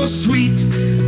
so sweet.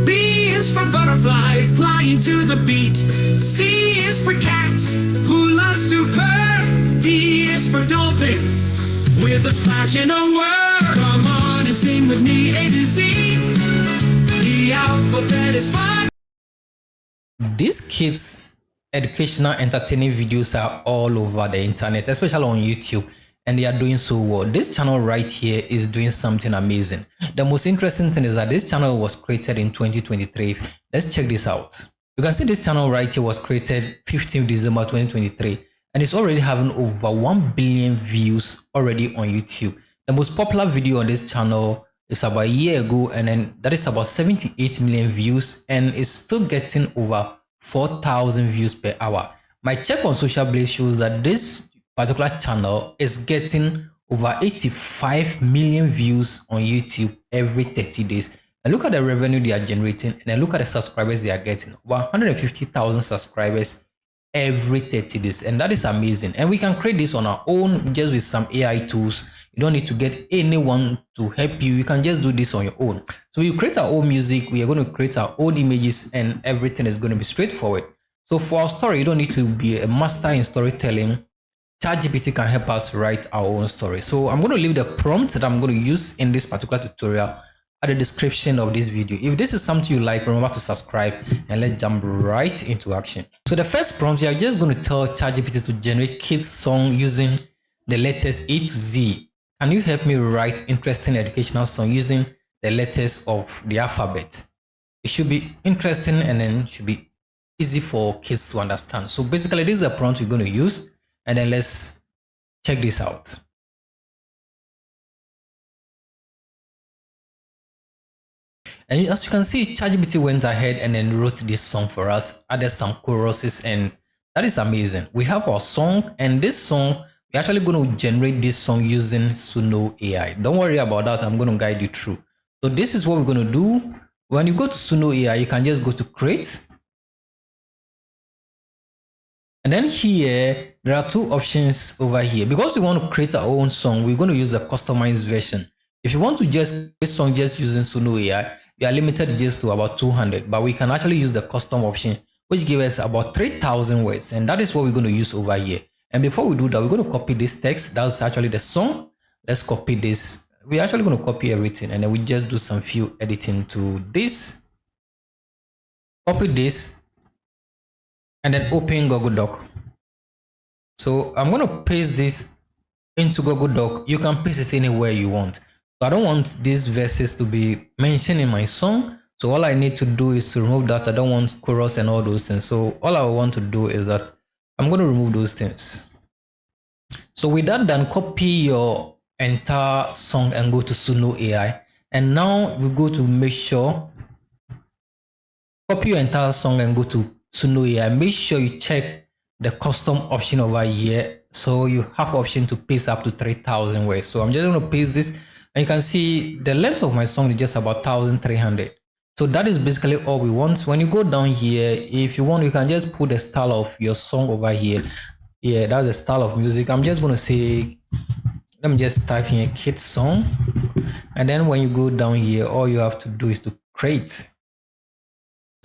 B is for butterfly, flying to the beat. C is for cat, who loves to purr. D is for dolphin, with a splash and a whir. Come on and sing with me, A to Z. The alphabet is fun. These kids' educational entertaining videos are all over the internet, especially on YouTube, and they are doing so well. This channel right here is doing something amazing. The most interesting thing is that this channel was created in 2023. Let's check this out. You can see this channel right here was created 15th December 2023, and it's already having over 1 billion views already on YouTube. The most popular video on this channel is about a year ago, and then that is about 78 million views, and it's still getting over 4,000 views per hour. My check on Social Blaze shows that this particular channel is getting over 85 million views on YouTube every 30 days. And look at the revenue they are generating, and then look at the subscribers they are getting. 150,000 subscribers every 30 days, and that is amazing. And we can create this on our own just with some AI tools. You don't need to get anyone to help you. You can just do this on your own. So we create our own music, we are going to create our own images, and everything is going to be straightforward. So for our story, you don't need to be a master in storytelling. ChatGPT can help us write our own story. So I'm going to leave the prompt that I'm going to use in this particular tutorial at the description of this video. If this is something you like, remember to subscribe, and let's jump right into action. So the first prompt, you are just going to tell ChatGPT to generate kids song using the letters A to Z. Can you help me write interesting educational song using the letters of the alphabet? It should be interesting, and then should be easy for kids to understand. So basically, this is a prompt we're going to use, and then let's check this out. And as you can see, ChatGPT went ahead and then wrote this song for us, added some choruses, and that is amazing. We have our song, and this song, we're actually going to generate this song using Suno AI. Don't worry about that. I'm going to guide you through. So this is what we're going to do. When you go to Suno AI, you can just go to create. And then here, there are two options over here. Because we want to create our own song, we're going to use the customized version. If you want to just create song just using Suno AI, we are limited just to about 200. But we can actually use the custom option, which gives us about 3,000 words. And that is what we're going to use over here. And before we do that, we're going to copy this text. That's actually the song. Let's copy this. We're actually going to copy everything, and then we just do some few editing to this. Copy this, and then open Google Doc. So I'm going to paste this into Google Doc. You can paste it anywhere you want. So I don't want these verses to be mentioned in my song. So all I need to do is to remove that. I don't want chorus and all those things. So all I want to do is that I'm going to remove those things. So with that done, copy your entire song and go to Suno AI. And now we go to make sure, copy your entire song and go to Suno AI. Make sure you check the custom option over here. So you have option to paste up to 3,000 words. So I'm just going to paste this, and you can see the length of my song is just about 1,300. So that is basically all we want. When you go down here, if you want, you can just put the style of your song over here. Yeah, that's the style of music. I'm just going to say, let me just type in a kid song. And then when you go down here, all you have to do is to create.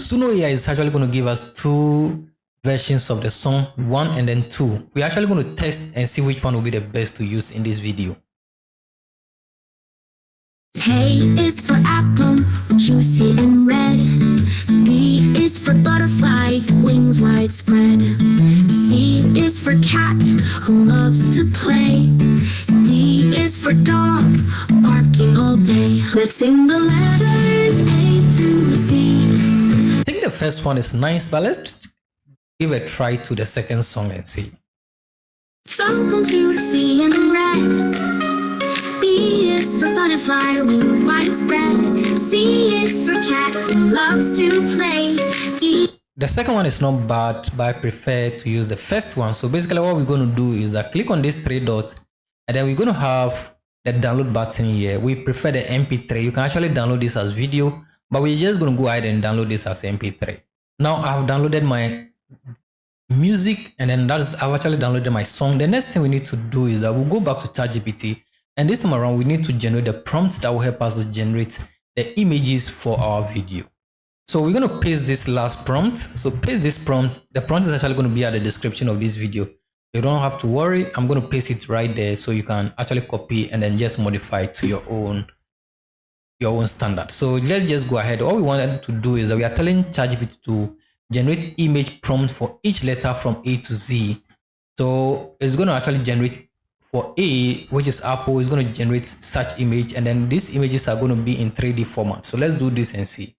Suno AI is actually going to give us two versions of the song, 1 and then 2. We're actually going to test and see which one will be the best to use in this video. A is for apple, juicy and red. B is for butterfly, wings widespread. C is for cat, who loves to play. D is for dog, barking all day. Let's sing the letters A to Z. I think the first one is nice, but let's give a try to the second song and see. Falcon, juicy and red. B is for butterfly, wings widespread. C is for cat, who loves to play. D. The second one is not bad, but I prefer to use the first one. So basically what we're going to do is that click on these three dots, and then we're going to have the download button here. We prefer the MP3. You can actually download this as video, but we're just going to go ahead and download this as MP3. Now I've downloaded my music, and then I've actually downloaded my song. The next thing we need to do is that we'll go back to ChatGPT, and this time around we need to generate the prompt that will help us to generate the images for our video. So we're going to paste this last prompt. So paste this prompt. The prompt is actually going to be at the description of this video. You don't have to worry. I'm going to paste it right there so you can actually copy and then just modify it to your own standard. So let's just go ahead. All we wanted to do is that we are telling ChatGPT to generate image prompt for each letter from A to Z. So it's going to actually generate for A, which is Apple, is going to generate such image, and then these images are going to be in 3D format. So let's do this and see.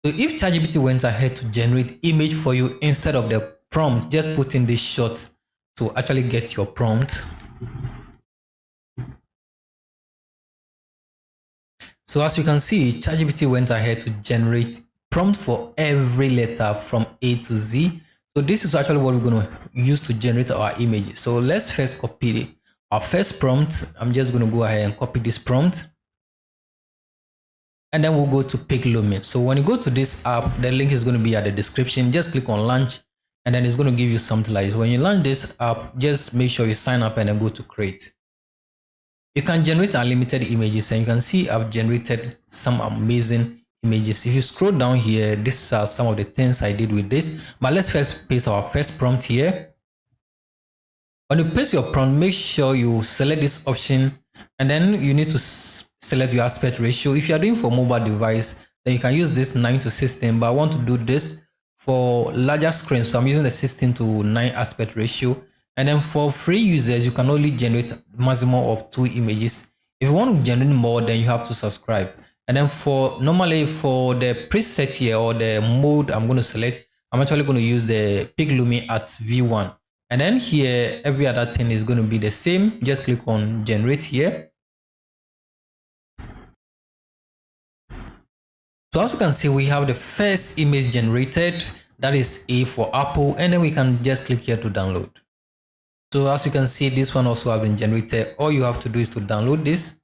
So if ChatGPT went ahead to generate image for you instead of the prompt, just put in this shot to actually get your prompt. So as you can see, ChatGPT went ahead to generate prompt for every letter from A to Z. So this is actually what we're going to use to generate our images. So let's first copy our first prompt. I'm just going to go ahead and copy this prompt. And then we'll go to Pick Lumen. So when you go to this app, the link is going to be at the description. Just click on launch and then it's going to give you something like this. When you launch this app, just make sure you sign up and then go to create. You can generate unlimited images, and you can see I've generated some amazing images. If you scroll down here, these are some of the things I did with this. But let's first paste our first prompt here. When you paste your prompt, make sure you select this option, and then you need to select your aspect ratio. If you are doing for mobile device, then you can use this 9:16, but I want to do this for larger screen, so I'm using the 16:9 aspect ratio. And then for free users, you can only generate maximum of 2 images. If you want to generate more, then you have to subscribe. And then normally for the preset here, or the mode I'm going to select, I'm actually going to use the Pick Lumen at V1. And then here, every other thing is going to be the same. Just click on generate here. So as you can see, we have the first image generated, that is A for Apple, and then we can just click here to download. So as you can see, this one also has been generated. All you have to do is to download this.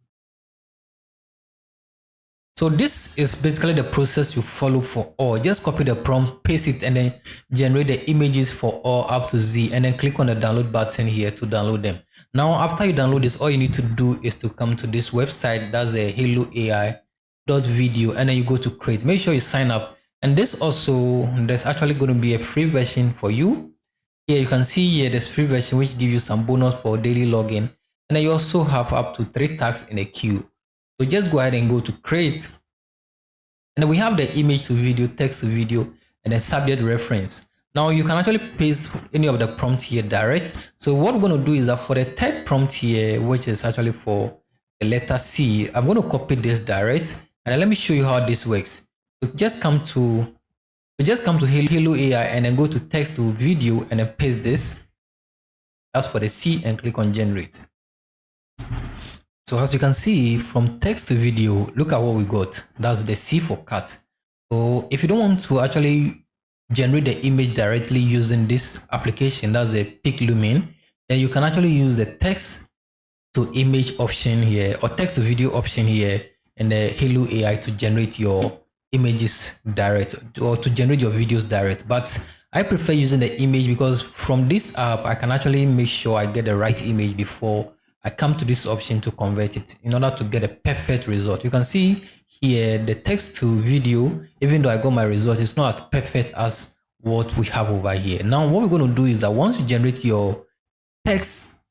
So this is basically the process you follow for all. Just copy the prompt, paste it, and then generate the images for all up to Z, and then click on the download button here to download them. Now after you download this, all you need to do is to come to this website, that's the helloai.video, and then you go to create. Make sure you sign up, and this also, there's actually going to be a free version for you. Here you can see here there's free version which gives you some bonus for daily login, and then you also have up to 3 tags in a queue. So just go ahead and go to create, and then we have the image to video, text to video, and then subject reference. Now you can actually paste any of the prompts here direct. So what we're going to do is that for the third prompt here, which is actually for the letter C, I'm going to copy this direct, and then let me show you how this works. So just come to Hello AI and then go to text to video and then paste this. That's for the C, and click on generate. So as you can see, from text to video, look at what we got. That's the C for cat. So if you don't want to actually generate the image directly using this application, that's the Pick Lumen, then you can actually use the text to image option here, or text to video option here, and the Hello AI to generate your images direct, or to generate your videos direct. But I prefer using the image because from this app I can actually make sure I get the right image before I come to this option to convert it, in order to get a perfect result. You can see here the text to video, even though I got my result, it's not as perfect as what we have over here. Now what we're going to do is that once you generate your text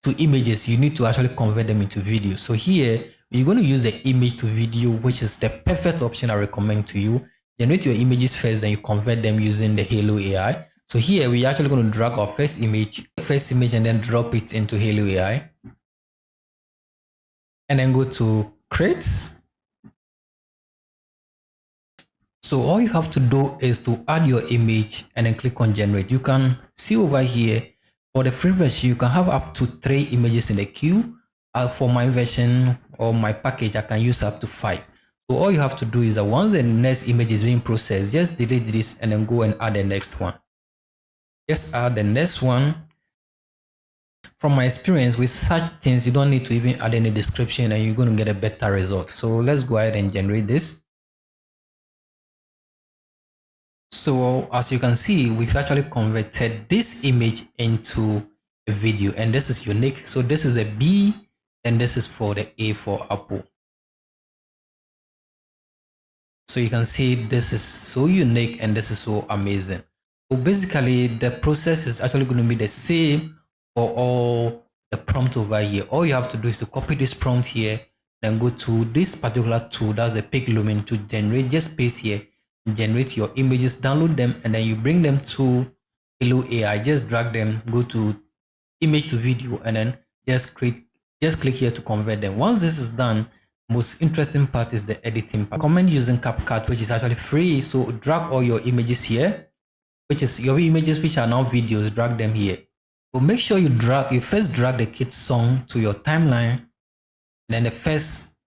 to images, you need to actually convert them into video. So here you're going to use the image to video, which is the perfect option I recommend to you. Generate your images first, then you convert them using the Hello AI. So here we're actually going to drag our first image, and then drop it into Hello AI, and then go to create. So all you have to do is to add your image and then click on generate. You can see over here for the free version, you can have up to 3 images in the queue. For my version or my package, I can use up to 5. So all you have to do is that once the next image is being processed, just delete this and then go and add the next one. Just add the next one. From my experience with such things, you don't need to even add any description and you're going to get a better result. So let's go ahead and generate this. So as you can see, we've actually converted this image into a video, and this is unique. So this is a B, and this is for the A for Apple. So you can see this is so unique and this is so amazing. So basically the process is actually going to be the same for all the prompt over here. All you have to do is to copy this prompt here, then go to this particular tool, that's the Pick Lumen, to generate, just paste here, generate your images, download them, and then you bring them to Hello AI. Just drag them, go to image to video, and then just click here to convert them. Once this is done, most interesting part is the editing part. I recommend using CapCut, which is actually free. So drag all your images here, which is your images which are now videos, drag them here. So make sure you first drag the kid's song to your timeline. Then the first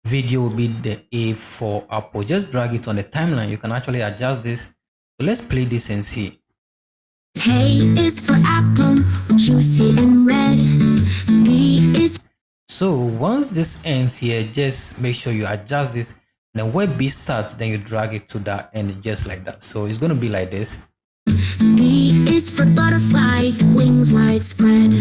video will be the A for Apple. Just drag it on the timeline. You can actually adjust this. So let's play this and see. A is for apple, juicy and red. B is. So once this ends here, just make sure you adjust this. And then where B starts, then you drag it to that end, just like that. So it's going to be like this. B is for butterfly, wings widespread.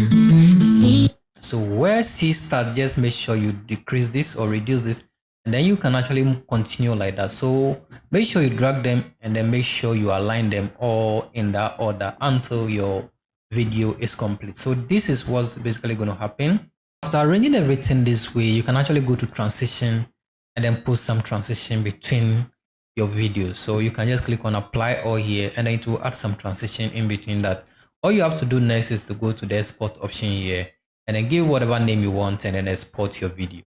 C. So where C starts, just make sure you decrease this or reduce this, and then you can actually continue like that. So make sure you drag them and then make sure you align them all in that order until your video is complete. So this is what's basically going to happen. After arranging everything this way, you can actually go to transition and then put some transition between your videos. So you can just click on apply all here, and then it will add some transition in between that. All you have to do next is to go to the export option here, and then give whatever name you want, and then export your video.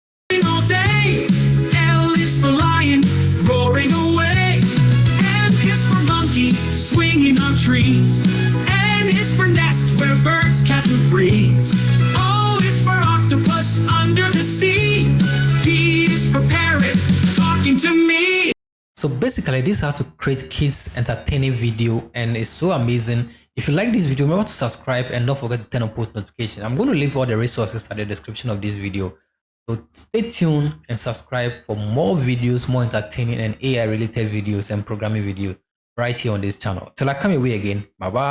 All day, L is for lion, roaring away. M is for monkey, swinging on trees. N is for nest, where birds catch a breeze. O is for octopus under the sea. P is for parrot, talking to me. So basically, this is how to create kids entertaining video, and it's so amazing. If you like this video, remember to subscribe and don't forget to turn on post notification. I'm going to leave all the resources at the description of this video. So stay tuned and subscribe for more videos, more entertaining and AI related videos and programming videos right here on this channel. Till I come your way again. Bye bye.